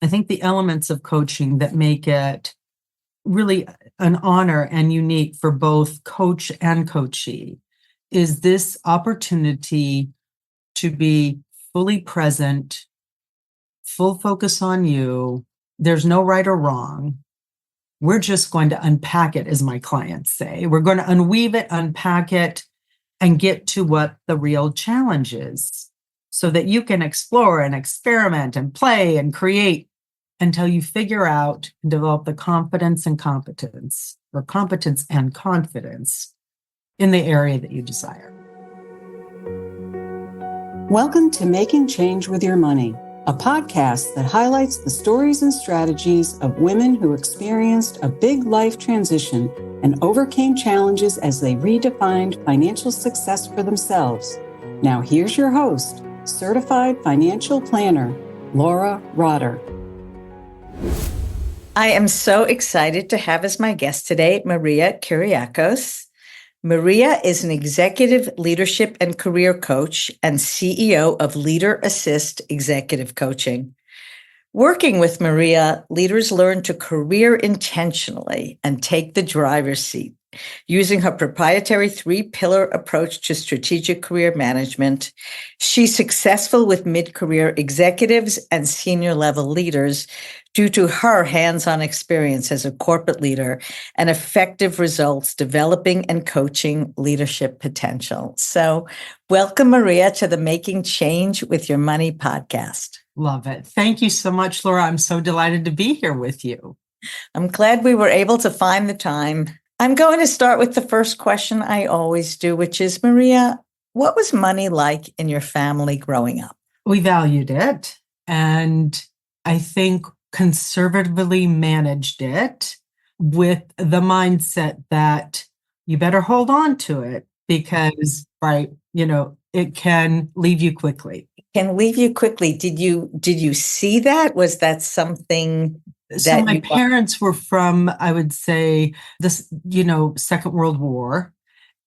I think the elements of coaching that make it really an honor and unique for both coach and coachee is this opportunity to be fully present, full focus on you. There's no right or wrong. We're just going to unpack it, as my clients say. We're going to unweave it, unpack it, and get to what the real challenge is so that you can explore and experiment and play and create until you figure out and develop the confidence and competence, or competence and confidence in the area that you desire. Welcome to Making Change with Your Money, a podcast that highlights the stories and strategies of women who experienced a big life transition and overcame challenges as they redefined financial success for themselves. Now here's your host, certified financial planner, Laura Rotter. I am so excited to have as my guest today, Maria Kyriakos. Maria is an executive leadership and career coach and CEO of Leader Assist Executive Coaching. Working with Maria, leaders learn to career intentionally and take the driver's seat. Using her proprietary 3-pillar approach to strategic career management, she's successful with mid-career executives and senior-level leaders due to her hands-on experience as a corporate leader and effective results developing and coaching leadership potential. So, welcome, Maria, to the Making Change with Your Money podcast. Love it. Thank you so much, Laura. I'm so delighted to be here with you. I'm glad we were able to find the time. I'm going to start with the first question I always do, which is, Maria, what was money like in your family growing up? We valued it, and I think conservatively managed it with the mindset that you better hold on to it because, it can leave you quickly. Can leave you quickly. Did you see that? Was that something that So my parents were from, I would say, this, Second World War.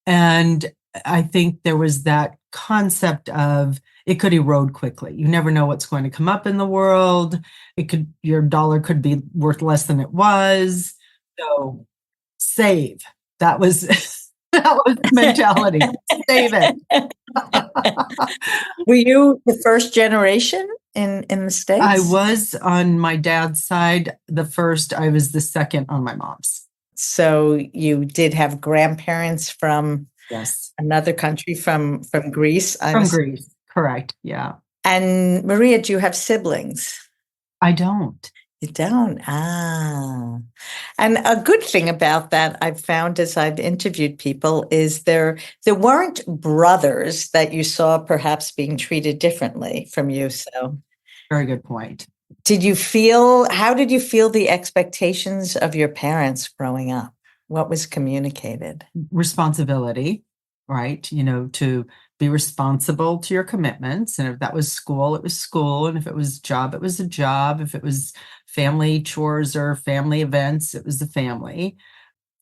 And I think there was that concept of it could erode quickly. You never know what's going to come up in the world. Your dollar could be worth less than it was. So save. That was the mentality. Save it. Were you the first generation in the States? I was on my dad's side the first. I was the second on my mom's. So you did have grandparents from another country, from Greece? From Greece, correct, yeah. And Maria, do you have siblings? I don't. You don't? Ah. And a good thing about that I've found as I've interviewed people is there weren't brothers that you saw perhaps being treated differently from you. So very good point. How did you feel the expectations of your parents growing up? What was communicated? Responsibility, right? To be responsible to your commitments. And if that was school, it was school. And if it was job, it was a job. If it was family chores or family events, it was the family.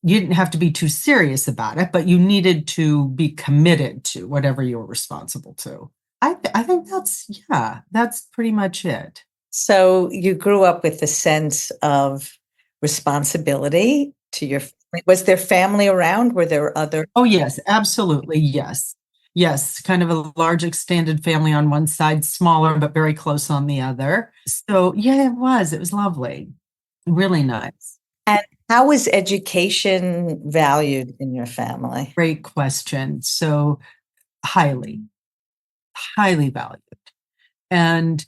You didn't have to be too serious about it, but you needed to be committed to whatever you were responsible to. I think that's pretty much it. So you grew up with a sense of responsibility to your family. Was there family around? Were there other? Oh, yes, absolutely. Yes. Yes. Kind of a large extended family on one side, smaller, but very close on the other. So yeah, it was lovely. Really nice. And how was education valued in your family? Great question. So highly valued. And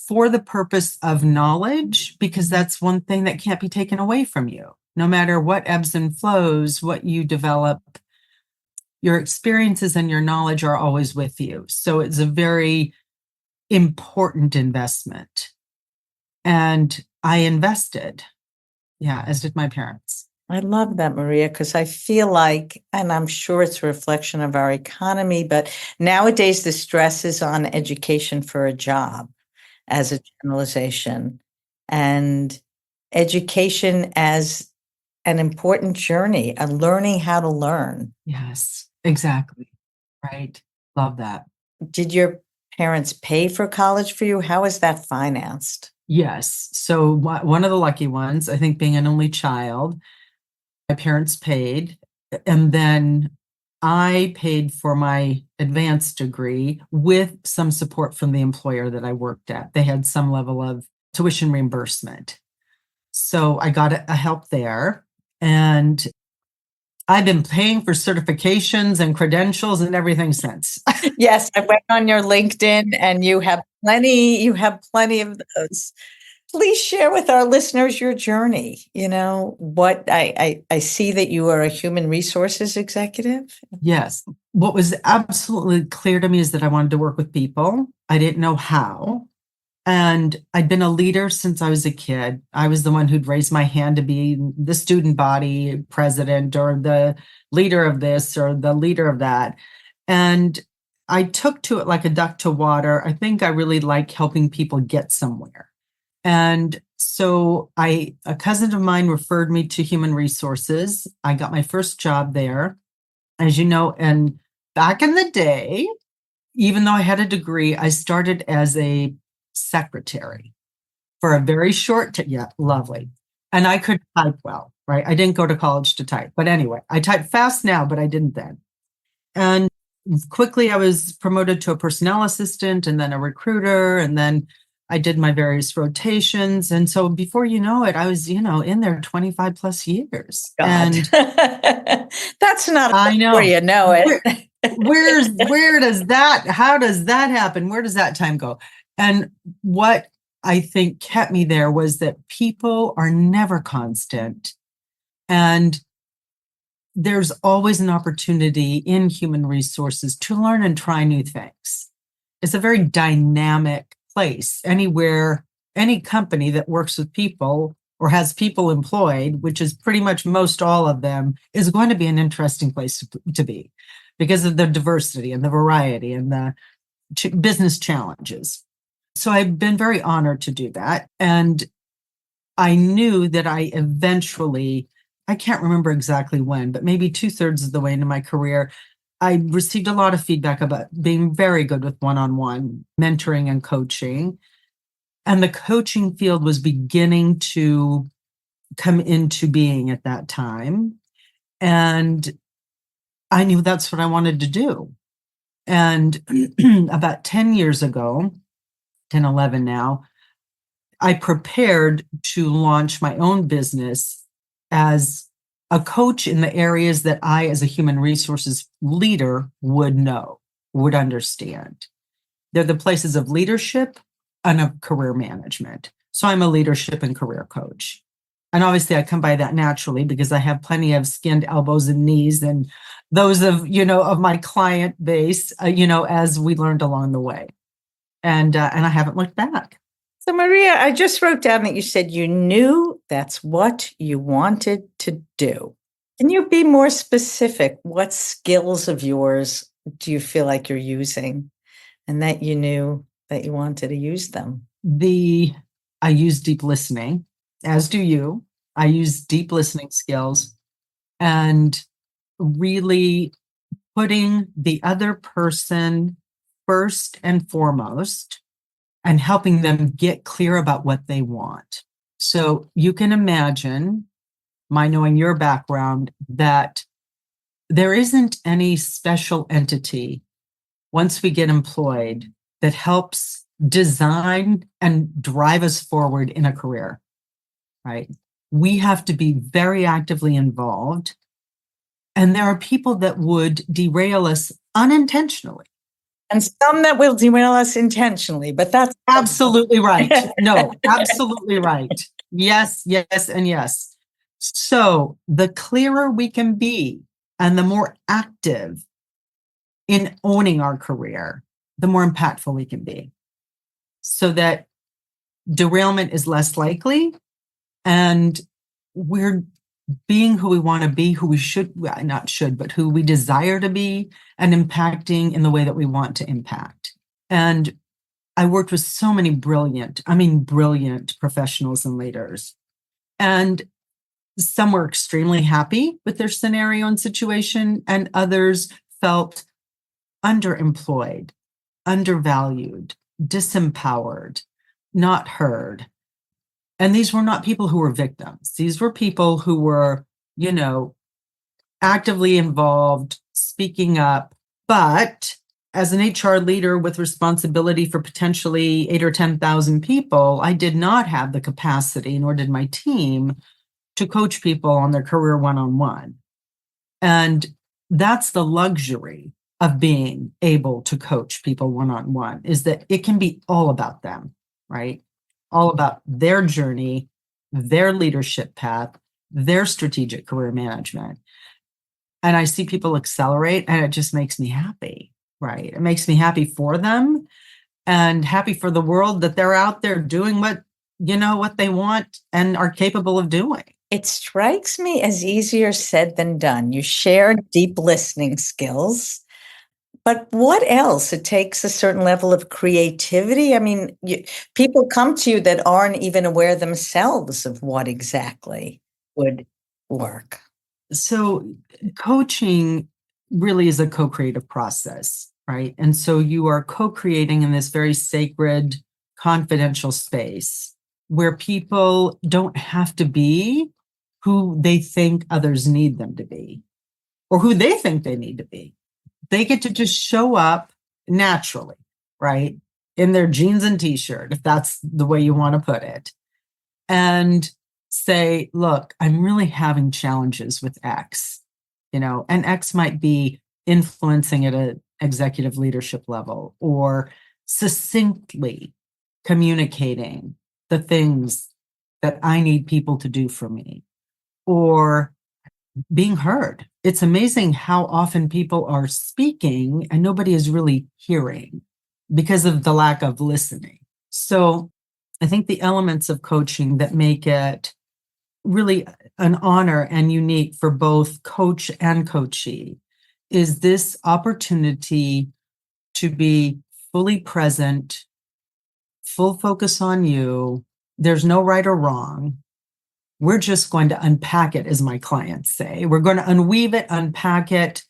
for the purpose of knowledge, because that's one thing that can't be taken away from you. No matter what ebbs and flows, what you develop, your experiences and your knowledge are always with you. So it's a very important investment. And I invested, as did my parents. I love that, Maria, because I feel like, and I'm sure it's a reflection of our economy, but nowadays the stress is on education for a job as a generalization, and education as an important journey, and learning how to learn. Yes, exactly. Right. Love that. Did your parents pay for college for you? How is that financed? Yes. So one of the lucky ones, I think being an only child, my parents paid, and then I paid for my advanced degree with some support from the employer that I worked at. They had some level of tuition reimbursement. So I got a help there. And I've been paying for certifications and credentials and everything since. Yes, I went on your LinkedIn and you have plenty of those. Please share with our listeners your journey. What I see that you are a human resources executive. Yes. What was absolutely clear to me is that I wanted to work with people. I didn't know how. And I'd been a leader since I was a kid. I was the one who'd raise my hand to be the student body president or the leader of this or the leader of that. And I took to it like a duck to water. I think I really like helping people get somewhere. And so a cousin of mine referred me to human resources. I got my first job there, as you know, and back in the day, even though I had a degree, I started as a secretary for a very short yeah, lovely. And I could type well, right? I didn't go to college to type. But anyway, I type fast now, but I didn't then. And quickly I was promoted to a personnel assistant and then a recruiter. And then I did my various rotations. And so before you know it, I was, in there 25 plus years. God. And that's not I know. where you know it. How does that happen? Where does that time go? And what I think kept me there was that people are never constant. And there's always an opportunity in human resources to learn and try new things. It's a very dynamic place. Anywhere, any company that works with people or has people employed, which is pretty much most all of them, is going to be an interesting place to be because of the diversity and the variety and the business challenges. So I've been very honored to do that. And I knew that I eventually, I can't remember exactly when, but maybe 2/3 of the way into my career, I received a lot of feedback about being very good with one-on-one mentoring and coaching. And the coaching field was beginning to come into being at that time. And I knew that's what I wanted to do. And about 10 years ago, 10, 11 now, I prepared to launch my own business as a coach in the areas that I, as a human resources leader, would know, would understand. They're the places of leadership and of career management. So I'm a leadership and career coach. And obviously I come by that naturally because I have plenty of skinned elbows and knees and those of my client base, as we learned along the way. And I haven't looked back. So Maria, I just wrote down that you said you knew that's what you wanted to do. Can you be more specific? What skills of yours do you feel like you're using and that you knew that you wanted to use them? I use deep listening, as do you. I use deep listening skills and really putting the other person first and foremost and helping them get clear about what they want. So you can imagine, my knowing your background, that there isn't any special entity once we get employed that helps design and drive us forward in a career, right? We have to be very actively involved. And there are people that would derail us unintentionally. And some that will derail us intentionally, but that's absolutely right. No, absolutely right. Yes, yes, and yes. So the clearer we can be and the more active in owning our career, the more impactful we can be so that derailment is less likely and we're being who we want to be, who we but who we desire to be, and impacting in the way that we want to impact. And I worked with so many brilliant professionals and leaders. And some were extremely happy with their scenario and situation, and others felt underemployed, undervalued, disempowered, not heard. And these were not people who were victims. These were people who were, you know, actively involved, speaking up. But as an HR leader with responsibility for potentially 8 or 10,000 people, I did not have the capacity, nor did my team, to coach people on their career one-on-one. And that's the luxury of being able to coach people one-on-one, is that it can be all about them, right? All about their journey, their leadership path, their strategic career management. And I see people accelerate, and it just makes me happy, right? It makes me happy for them and happy for the world that they're out there doing what they want and are capable of doing. It strikes me as easier said than done. You share deep listening skills, but what else? It takes a certain level of creativity. I mean, people come to you that aren't even aware themselves of what exactly would work. So coaching really is a co-creative process, right? And so you are co-creating in this very sacred, confidential space where people don't have to be who they think others need them to be or who they think they need to be. They get to just show up naturally, right? In their jeans and t-shirt, if that's the way you want to put it. And say, look, I'm really having challenges with X, and X might be influencing at an executive leadership level or succinctly communicating the things that I need people to do for me or being heard. It's amazing how often people are speaking and nobody is really hearing because of the lack of listening. So I think the elements of coaching that make it really an honor and unique for both coach and coachee is this opportunity to be fully present, full focus on you. There's no right or wrong. We're just going to unpack it, as my clients say. We're going to unweave it, unpack it,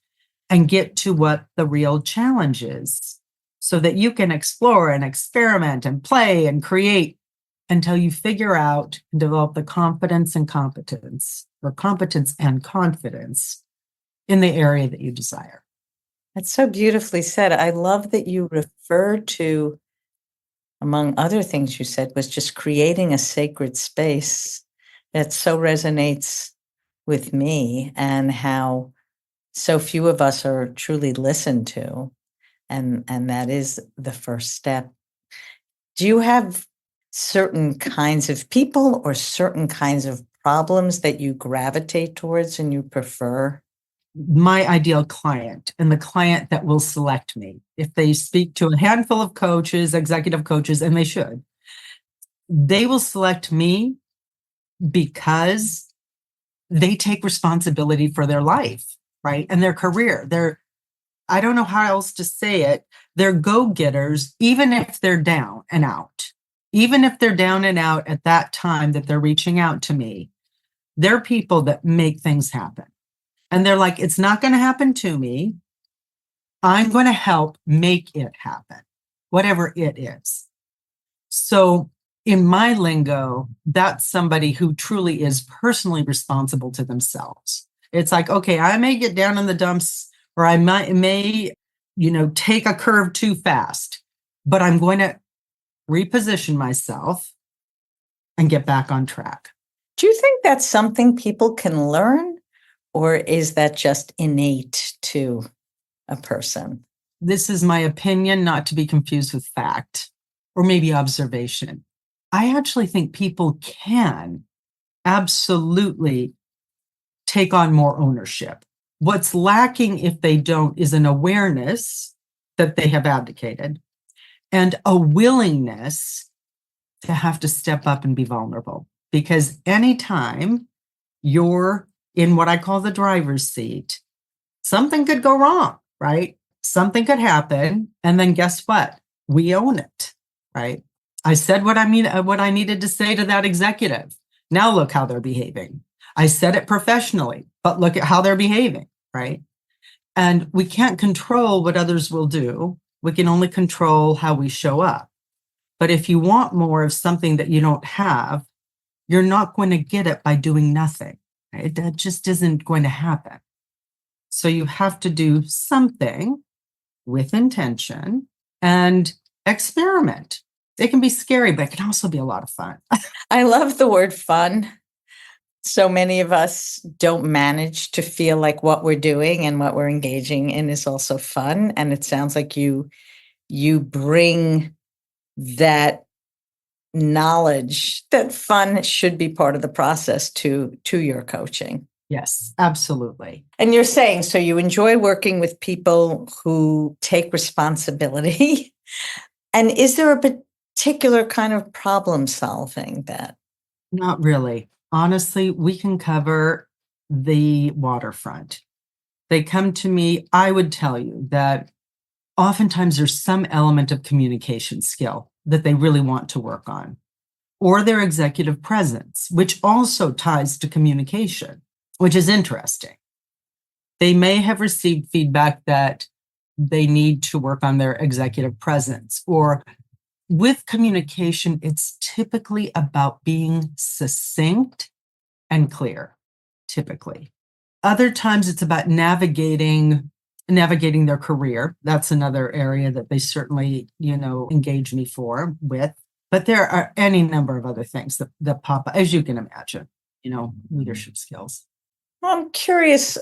and get to what the real challenge is so that you can explore and experiment and play and create until you figure out and develop the confidence and competence, or competence and confidence in the area that you desire. That's so beautifully said. I love that you refer to, among other things you said, was just creating a sacred space. That so resonates with me, and how so few of us are truly listened to. And that is the first step. Do you have certain kinds of people or certain kinds of problems that you gravitate towards and you prefer? My ideal client, and the client that will select me, if they speak to a handful of coaches, executive coaches, and they should, they will select me because they take responsibility for their life, right? And their career. I don't know how else to say it. They're go-getters, even if they're down and out. Even if they're down and out at that time that they're reaching out to me, they're people that make things happen. And they're like, it's not going to happen to me. I'm going to help make it happen, whatever it is. So in my lingo, that's somebody who truly is personally responsible to themselves. It's like, okay, I may get down in the dumps, or I may take a curve too fast, but I'm going to reposition myself and get back on track. Do you think that's something people can learn, or is that just innate to a person? This is my opinion, not to be confused with fact or maybe observation. I actually think people can absolutely take on more ownership. What's lacking if they don't is an awareness that they have abdicated and a willingness to have to step up and be vulnerable. Because anytime you're in what I call the driver's seat, something could go wrong, right? Something could happen. And then guess what? We own it, right? I said what I needed to say to that executive. Now look how they're behaving. I said it professionally, but look at how they're behaving, right? And we can't control what others will do. We can only control how we show up. But if you want more of something that you don't have, you're not going to get it by doing nothing. That just isn't going to happen. So you have to do something with intention and experiment. It can be scary, but it can also be a lot of fun. I love the word fun. So many of us don't manage to feel like what we're doing and what we're engaging in is also fun. And it sounds like you bring that knowledge that fun should be part of the process to your coaching. Yes, absolutely. And you're saying, so you enjoy working with people who take responsibility. And is there a particular kind of problem solving that? Not really. Honestly, we can cover the waterfront. They come to me, I would tell you that oftentimes there's some element of communication skill that they really want to work on, or their executive presence, which also ties to communication, which is interesting. They may have received feedback that they need to work on their executive presence, or with communication, it's typically about being succinct and clear, typically. Other times it's about navigating their career. That's another area that they certainly, engage me with. But there are any number of other things that pop up, as you can imagine, leadership skills. I'm curious,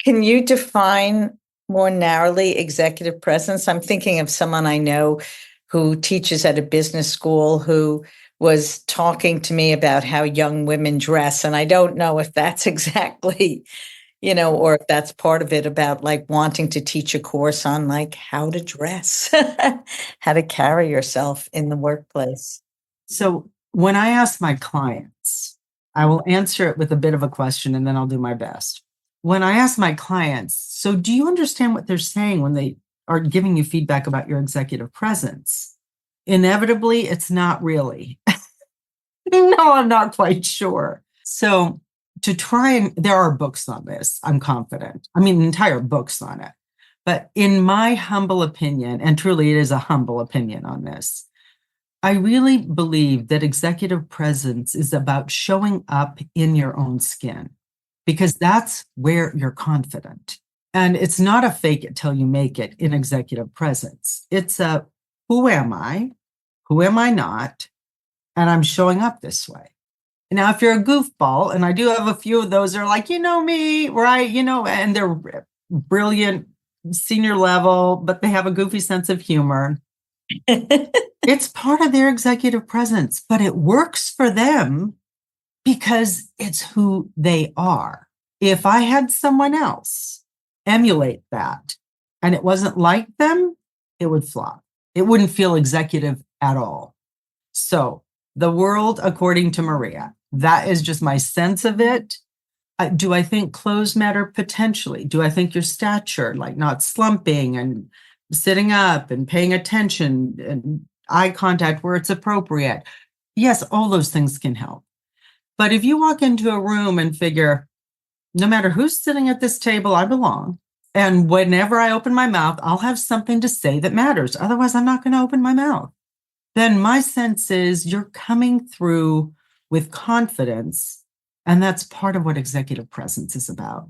can you define more narrowly executive presence? I'm thinking of someone I know who teaches at a business school who was talking to me about how young women dress. And I don't know if that's exactly, or if that's part of it, about like wanting to teach a course on like how to dress, how to carry yourself in the workplace. So when I ask my clients, I will answer it with a bit of a question and then I'll do my best. When I ask my clients, so do you understand what they're saying when they are giving you feedback about your executive presence? Inevitably, it's not really. No, I'm not quite sure. So there are books on this, I'm confident. I mean, entire books on it. But in my humble opinion, and truly it is a humble opinion on this, I really believe that executive presence is about showing up in your own skin, because that's where you're confident. And it's not a fake it till you make it in executive presence. It's a, who am I? Who am I not? And I'm showing up this way. Now, if you're a goofball, and I do have a few of those, they're like, me, right? And they're brilliant, senior level, but they have a goofy sense of humor. It's part of their executive presence, but it works for them because it's who they are. If I had someone else emulate that and it wasn't like them, it would flop. It wouldn't feel executive at all. So the world, according to Maria, that is just my sense of it. Do I think clothes matter? Potentially. Do I think your stature, like not slumping and sitting up and paying attention and eye contact where it's appropriate? Yes, all those things can help. But if you walk into a room and figure, no matter who's sitting at this table, I belong. And whenever I open my mouth, I'll have something to say that matters. Otherwise, I'm not going to open my mouth. Then my sense is you're coming through with confidence. And that's part of what executive presence is about.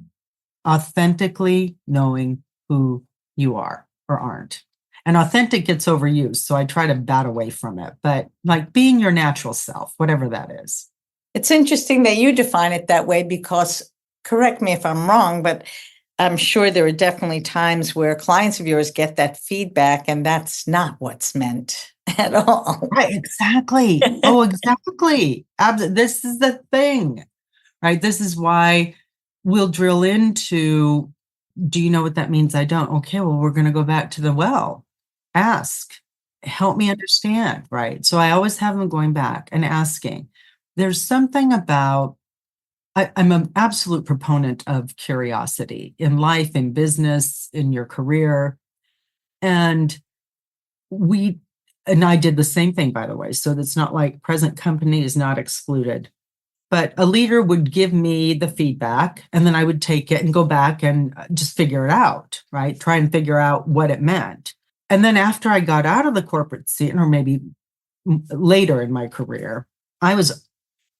Authentically knowing who you are or aren't. And authentic gets overused, so I try to bat away from it. But like being your natural self, whatever that is. It's interesting that you define it that way because, correct me if I'm wrong, but I'm sure there are definitely times where clients of yours get that feedback and that's not what's meant at all. Right, exactly. Oh, exactly. This is the thing, right? This is why we'll drill into, do you know what that means? I don't. Okay, well, we're going to go back to the well. Ask, help me understand, right? So I always have them going back and asking. There's something about, I'm an absolute proponent of curiosity in life, in business, in your career. And I did the same thing, by the way. So that's not like present company is not excluded. But a leader would give me the feedback and then I would take it and go back and just figure it out, right? Try and figure out what it meant. And then after I got out of the corporate scene, or maybe later in my career, I was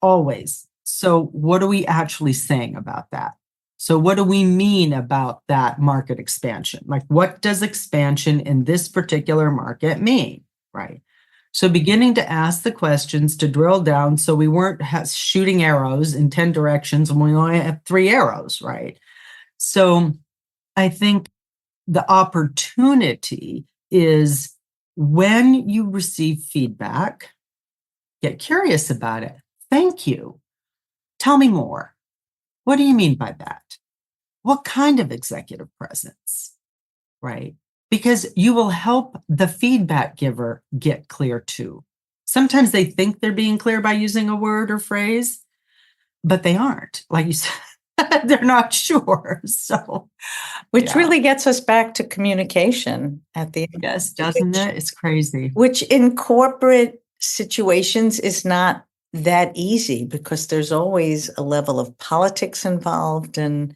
always. So what are we actually saying about that? So what do we mean about that market expansion? Like, what does expansion in this particular market mean, right? So beginning to ask the questions to drill down, so we weren't shooting arrows in 10 directions and we only have 3 arrows, right? So I think the opportunity is when you receive feedback, get curious about it. Thank you. Tell me more. What do you mean by that? What kind of executive presence, right? Because you will help the feedback giver get clear too. Sometimes they think they're being clear by using a word or phrase, but they aren't. Like you said, they're not sure. So, Which yeah. really gets us back to communication at the end. Yes, doesn't it? It's crazy. Which in corporate situations is not that easy because there's always a level of politics involved. And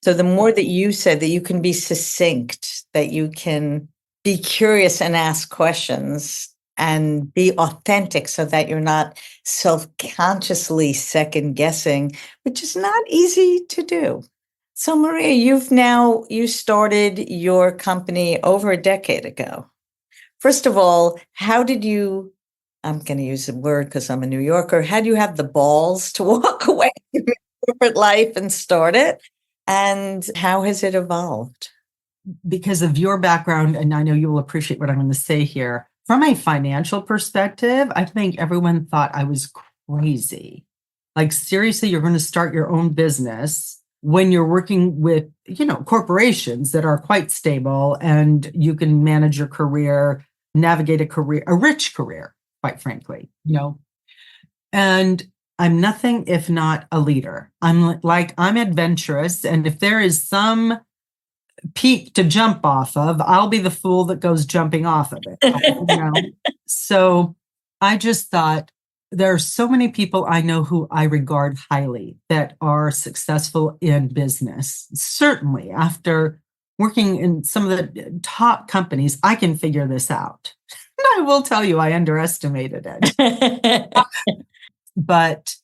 so the more that you said that you can be succinct, that you can be curious and ask questions and be authentic so that you're not self-consciously second guessing, which is not easy to do. So Maria, you started your company over a decade ago. First of all, how did you, I'm going to use the word because I'm a New Yorker, how do you have the balls to walk away from your corporate life and start it? And how has it evolved? Because of your background, and I know you will appreciate what I'm going to say here, from a financial perspective, I think everyone thought I was crazy. Like, seriously, you're going to start your own business when you're working with, corporations that are quite stable and you can manage your career, navigate a rich career, quite frankly, And I'm nothing if not a leader. I'm adventurous. And if there is some peak to jump off of, I'll be the fool that goes jumping off of it. So I just thought, there are so many people I know who I regard highly that are successful in business. Certainly, after working in some of the top companies, I can figure this out. And I will tell you, I underestimated it. But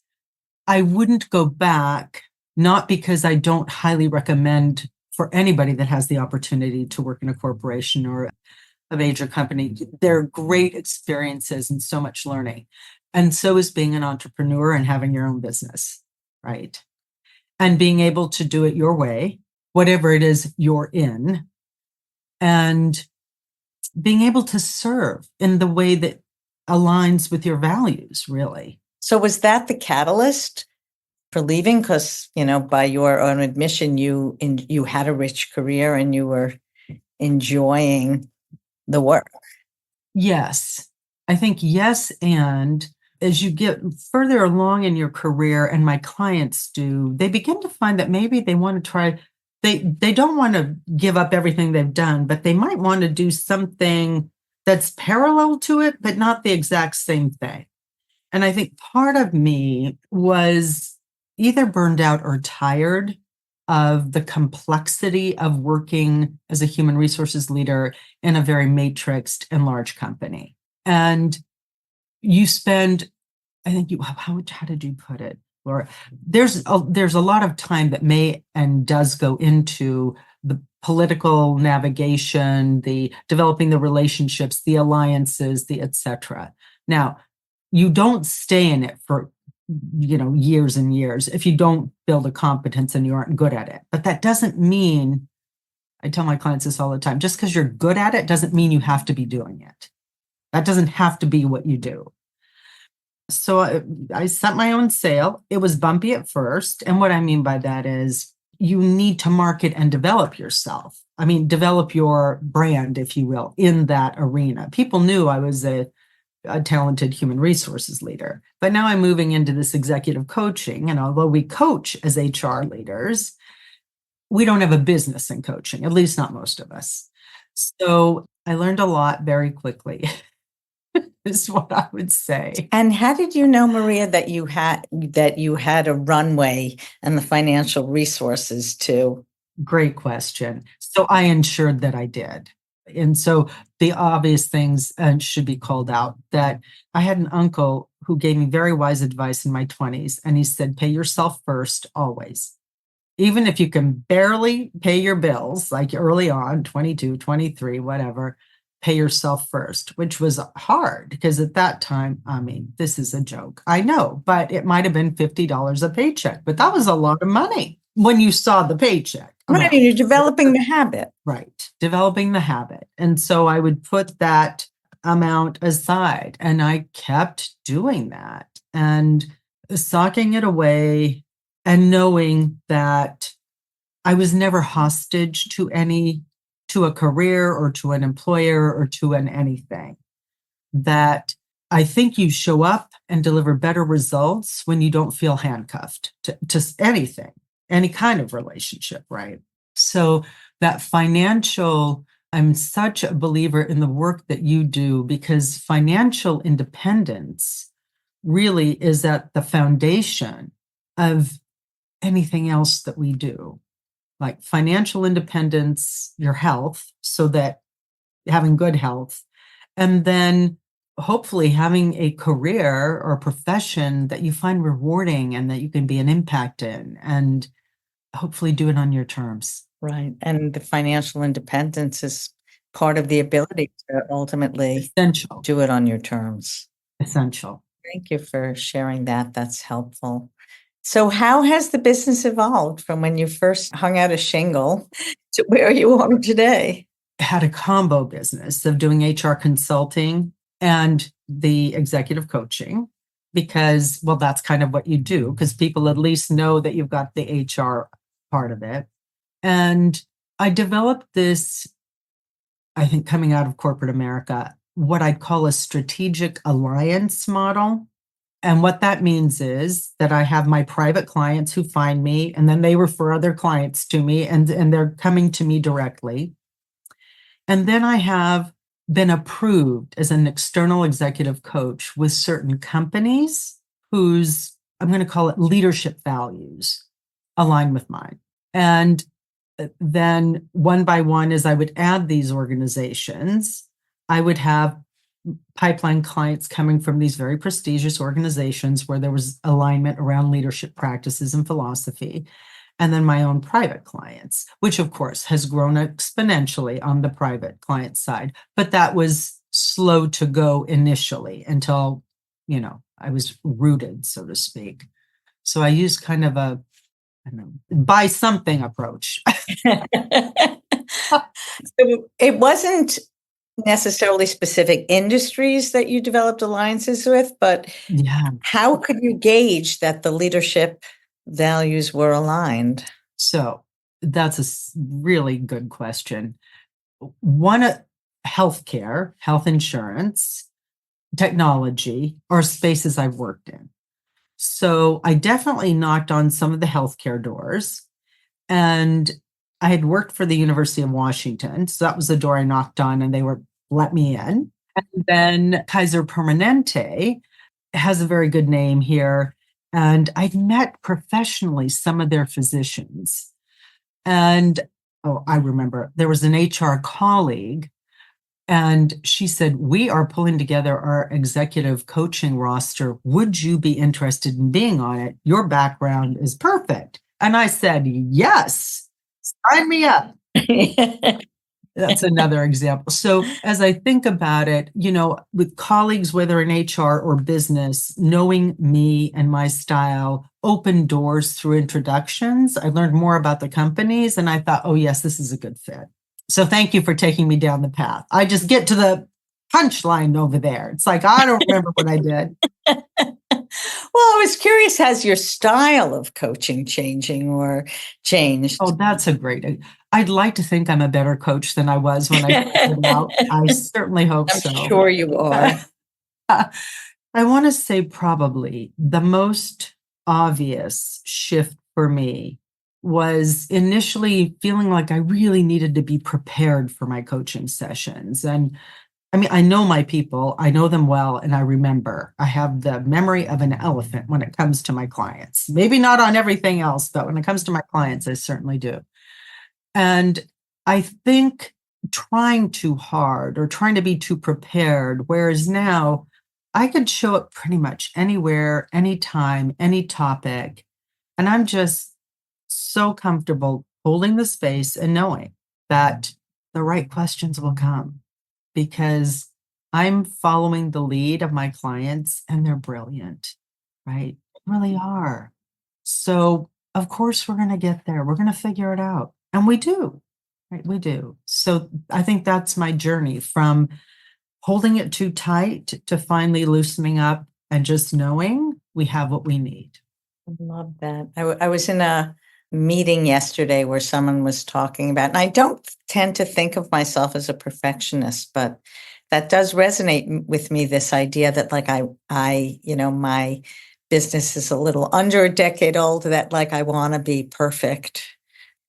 I wouldn't go back, not because I don't highly recommend for anybody that has the opportunity to work in a corporation or a major company. They're great experiences and so much learning. And so is being an entrepreneur and having your own business, right? And being able to do it your way, whatever it is you're in, and being able to serve in the way that aligns with your values, really. So was that the catalyst for leaving? Because, by your own admission, you had a rich career and you were enjoying the work. Yes. I think yes. And as you get further along in your career, and my clients do, they begin to find that maybe they want to try, they don't want to give up everything they've done, but they might want to do something that's parallel to it, but not the exact same thing. And I think part of me was either burned out or tired of the complexity of working as a human resources leader in a very matrixed and large company. And you spend, I think how did you put it, Laura? There's a lot of time that may and does go into the political navigation, the developing the relationships, the alliances, the et cetera. Now, you don't stay in it for years and years if you don't build a competence and you aren't good at it. But that doesn't mean, I tell my clients this all the time, just because you're good at it doesn't mean you have to be doing it. That doesn't have to be what you do. So I set my own sail. It was bumpy at first. And what I mean by that is you need to market and develop yourself. I mean, develop your brand, if you will, in that arena. People knew I was a talented human resources leader, but now I'm moving into this executive coaching. And although we coach as HR leaders, we don't have a business in coaching, at least not most of us. So I learned a lot very quickly. Is what I would say. And how did you know, Maria, that you had a runway and the financial resources to? Great question. So I ensured that I did. And so the obvious things should be called out, that I had an uncle who gave me very wise advice in my 20s. And he said, pay yourself first, always. Even if you can barely pay your bills, like early on, 22, 23, whatever, pay yourself first, which was hard because at that time, I mean, this is a joke. I know, but it might have been $50 a paycheck, but that was a lot of money when you saw the paycheck. Right, and you're developing the habit. Right, developing the habit. And so I would put that amount aside, and I kept doing that and socking it away and knowing that I was never hostage to a career or to an employer or to an anything. That I think you show up and deliver better results when you don't feel handcuffed to anything, any kind of relationship, right? So that financial, I'm such a believer in the work that you do, because financial independence really is at the foundation of anything else that we do. Like financial independence, your health, so that having good health, and then hopefully having a career or a profession that you find rewarding and that you can be an impact in, and hopefully do it on your terms. Right. And the financial independence is part of the ability to ultimately Essential. do it on your terms. Essential. Thank you for sharing that. That's helpful. So how has the business evolved from when you first hung out a shingle to where you are today? Had a combo business of doing HR consulting and the executive coaching, because, well, that's kind of what you do, because people at least know that you've got the HR part of it. And I developed this, I think, coming out of corporate America, what I'd call a strategic alliance model. And what that means is that I have my private clients who find me, and then they refer other clients to me, and they're coming to me directly. And then I have been approved as an external executive coach with certain companies whose, I'm going to call it, leadership values align with mine. And then one by one, as I would add these organizations, I would have pipeline clients coming from these very prestigious organizations where there was alignment around leadership practices and philosophy. And then my own private clients, which of course has grown exponentially on the private client side. But that was slow to go initially until, I was rooted, so to speak. So I used kind of a, buy something approach. So it wasn't necessarily specific industries that you developed alliances with, but Yeah. how could you gauge that the leadership values were aligned? So that's a really good question. One, healthcare, health insurance, technology are spaces I've worked in. So I definitely knocked on some of the healthcare doors, and I had worked for the University of Washington. So that was the door I knocked on, and they let me in. And then Kaiser Permanente has a very good name here. And I've met professionally some of their physicians. And I remember there was an HR colleague, and she said, we are pulling together our executive coaching roster. Would you be interested in being on it? Your background is perfect. And I said, yes, sign me up. That's another example. So as I think about it, with colleagues, whether in HR or business, knowing me and my style opened doors through introductions. I learned more about the companies, and I thought, oh, yes, this is a good fit. So thank you for taking me down the path. I just get to the punchline over there. It's like, I don't remember what I did. Well, I was curious, has your style of coaching changed? Oh, that's a great. I'd like to think I'm a better coach than I was when I started out. I certainly hope I'm so. sure you are. I want to say probably the most obvious shift for me was initially feeling like I really needed to be prepared for my coaching sessions. And I mean, I know my people, I know them well, and I remember. I have the memory of an elephant when it comes to my clients. Maybe not on everything else, but when it comes to my clients, I certainly do. And I think trying too hard or trying to be too prepared. Whereas now I could show up pretty much anywhere, anytime, any topic. And I'm just so comfortable holding the space and knowing that the right questions will come because I'm following the lead of my clients and they're brilliant, right? They really are. So, of course, we're going to get there. We're going to figure it out. And we do, right? We do. So, I think that's my journey from holding it too tight to finally loosening up and just knowing we have what we need. I love that. I was in a meeting yesterday where someone was talking about, and I don't tend to think of myself as a perfectionist, but that does resonate with me, this idea that like my business is a little under a decade old, that like I want to be perfect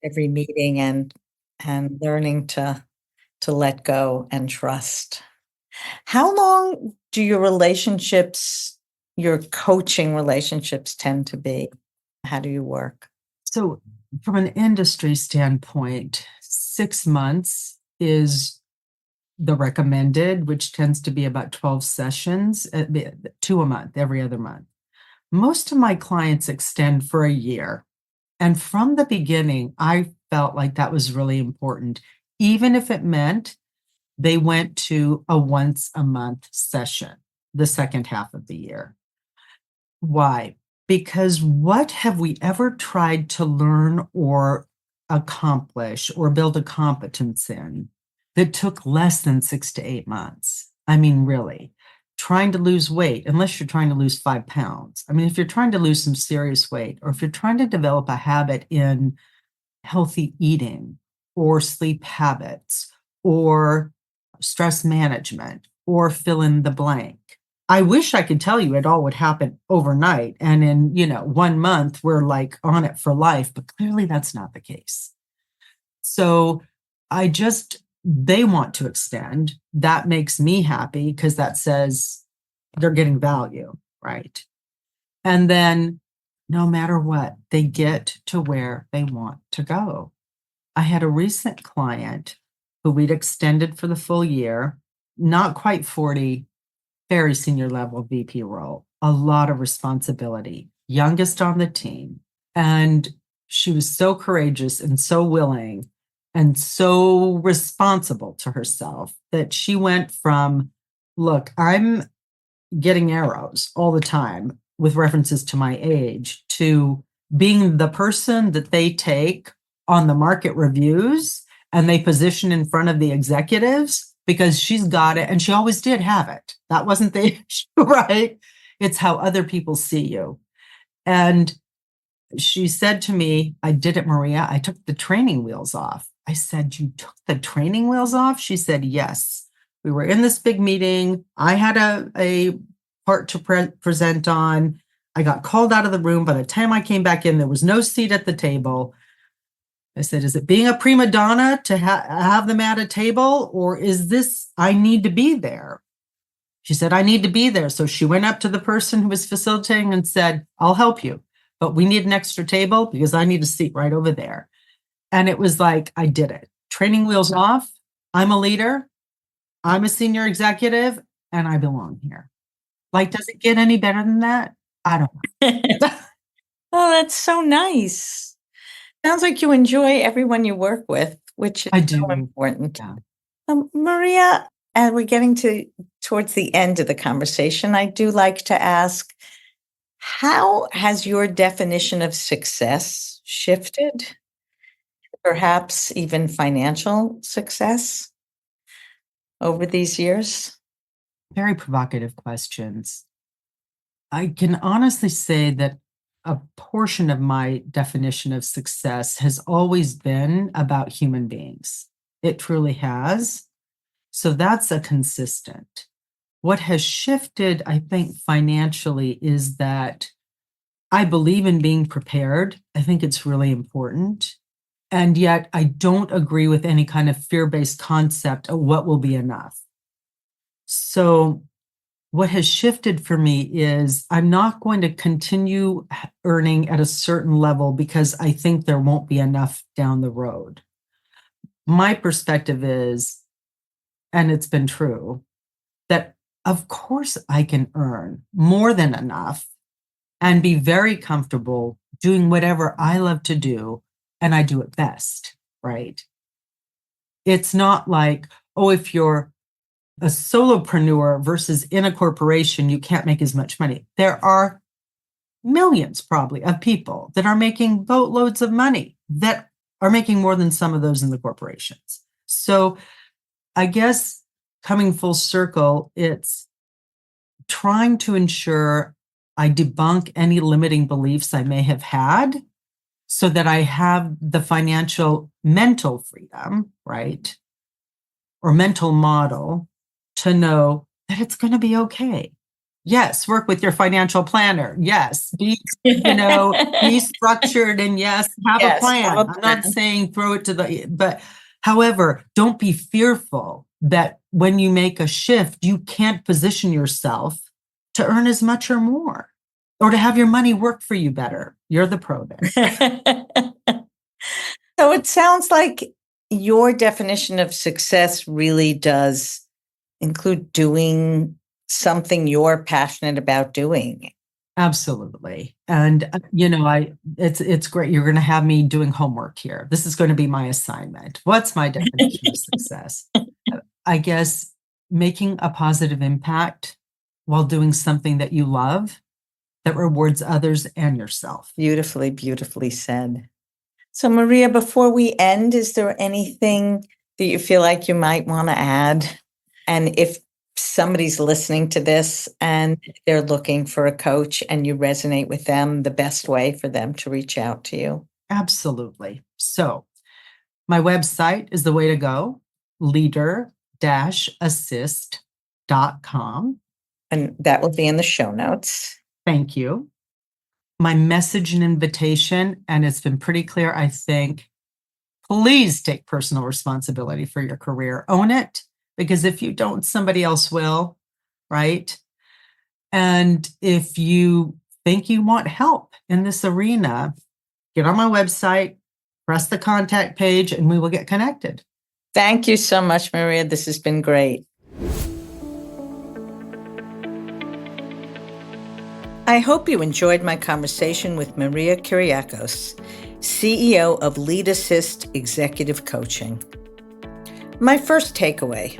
every meeting and learning to let go and trust. How long do your coaching relationships tend to be? How do you work? So, from an industry standpoint, 6 months is the recommended, which tends to be about 12 sessions, 2 a month, every other month. Most of my clients extend for a year. And from the beginning, I felt like that was really important, even if it meant they went to a once a month session the second half of the year. Why? Because what have we ever tried to learn or accomplish or build a competence in that took less than 6 to 8 months? I mean, really, trying to lose weight, unless you're trying to lose 5 pounds. I mean, if you're trying to lose some serious weight, or if you're trying to develop a habit in healthy eating or sleep habits or stress management or fill in the blank. I wish I could tell you it all would happen overnight. And in, 1 month, we're like on it for life, but clearly that's not the case. So they want to extend. That makes me happy because that says they're getting value, right? And then no matter what, they get to where they want to go. I had a recent client who we'd extended for the full year, not quite 40, very senior level VP role, a lot of responsibility, youngest on the team. And she was so courageous and so willing and so responsible to herself that she went from, look, I'm getting arrows all the time with references to my age, to being the person that they take on the market reviews and they position in front of the executives because she's got it and she always did have it. That wasn't the issue, right? It's how other people see you. And she said to me, I did it, Maria. I took the training wheels off. I said, you took the training wheels off? She said, yes. We were in this big meeting. I had a part to present on. I got called out of the room. By the time I came back in, there was no seat at the table. I said, is it being a prima donna to have them at a table, or is this, I need to be there? She said, I need to be there. So she went up to the person who was facilitating and said, I'll help you, but we need an extra table because I need a seat right over there. And it was like, I did it. Training wheels off. I'm a leader. I'm a senior executive and I belong here. Like, does it get any better than that? I don't know. Oh, that's so nice. Sounds like you enjoy everyone you work with, which is I do. so important. Yeah. Maria, and we're getting towards the end of the conversation. I do like to ask, how has your definition of success shifted? Perhaps even financial success over these years? Very provocative questions. I can honestly say that a portion of my definition of success has always been about human beings. It truly has. So that's a consistent. What has shifted, I think, financially is that I believe in being prepared. I think it's really important. And yet I don't agree with any kind of fear-based concept of what will be enough. So what has shifted for me is I'm not going to continue earning at a certain level because I think there won't be enough down the road. my perspective is, and it's been true, that of course I can earn more than enough and be very comfortable doing whatever I love to do, and I do it best, right? It's not like, oh, if you're a solopreneur versus in a corporation, you can't make as much money. There are millions probably of people that are making boatloads of money that are making more than some of those in the corporations. So I guess coming full circle, it's trying to ensure I debunk any limiting beliefs I may have had so that I have the financial mental freedom, right? Or mental model to know that it's going to be okay. Yes, work with your financial planner. Yes, be structured, and yes, have a plan. I'm not saying throw it to but however, don't be fearful that when you make a shift, you can't position yourself to earn as much or more, or to have your money work for you better. You're the pro there. So it sounds like your definition of success really does include doing something you're passionate about doing. Absolutely. And it's great. You're going to have me doing homework here. This is going to be my assignment. What's my definition of success? I guess making a positive impact while doing something that you love that rewards others and yourself. Beautifully, beautifully said. So Maria, before we end, is there anything that you feel like you might want to add? And if somebody's listening to this and they're looking for a coach and you resonate with them, the best way for them to reach out to you? Absolutely. So my website is the way to go, leader-assist.com. And that will be in the show notes. Thank you. My message and invitation, and it's been pretty clear, I think, please take personal responsibility for your career. Own it, because if you don't, somebody else will, right? And if you think you want help in this arena, get on my website, press the contact page, and we will get connected. Thank you so much, Maria. This has been great. I hope you enjoyed my conversation with Maria Kyriakos, CEO of Lead Assist Executive Coaching. My first takeaway: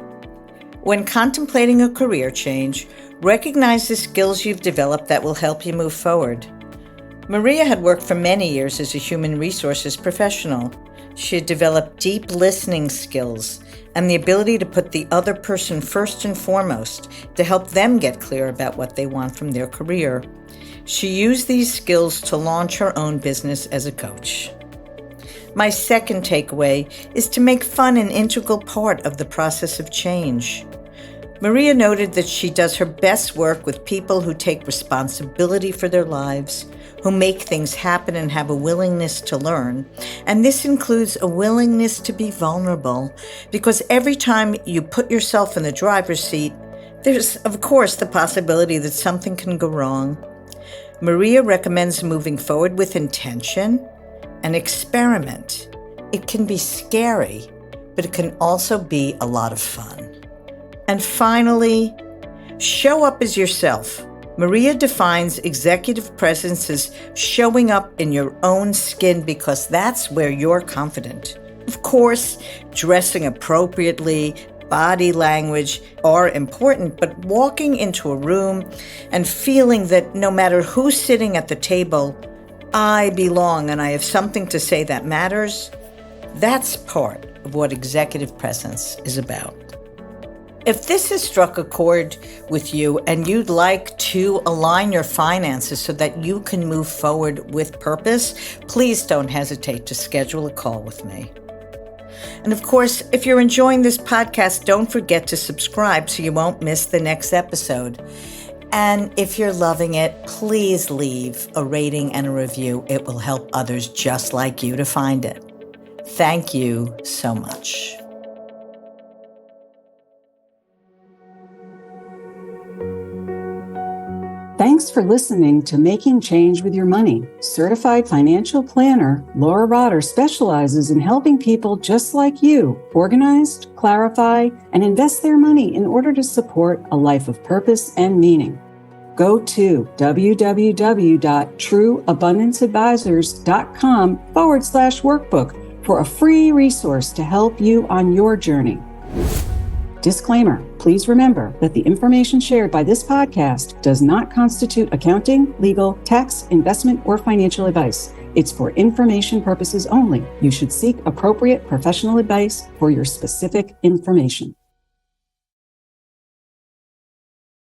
when contemplating a career change, recognize the skills you've developed that will help you move forward. Maria had worked for many years as a human resources professional. She had developed deep listening skills and the ability to put the other person first and foremost to help them get clear about what they want from their career. She used these skills to launch her own business as a coach. My second takeaway is to make fun an integral part of the process of change. Maria noted that she does her best work with people who take responsibility for their lives, who make things happen and have a willingness to learn. And this includes a willingness to be vulnerable, because every time you put yourself in the driver's seat, there's, of course, the possibility that something can go wrong. Maria recommends moving forward with intention and experiment. It can be scary, but it can also be a lot of fun. And finally, show up as yourself. Maria defines executive presence as showing up in your own skin, because that's where you're confident. Of course, dressing appropriately, body language are important, but walking into a room and feeling that no matter who's sitting at the table, I belong and I have something to say that matters, that's part of what executive presence is about. If this has struck a chord with you and you'd like to align your finances so that you can move forward with purpose, please don't hesitate to schedule a call with me. And of course, if you're enjoying this podcast, don't forget to subscribe so you won't miss the next episode. And if you're loving it, please leave a rating and a review. It will help others just like you to find it. Thank you so much. Thanks Thanks for listening to Making Change with Your Money. Certified financial planner Laura Rotter specializes in helping people just like you organize, clarify, and invest their money in order to support a life of purpose and meaning. Go to www.trueabundanceadvisors.com/workbook for a free resource to help you on your journey. Disclaimer, please remember that the information shared by this podcast does not constitute accounting, legal, tax, investment, or financial advice. It's for information purposes only. You should seek appropriate professional advice for your specific information.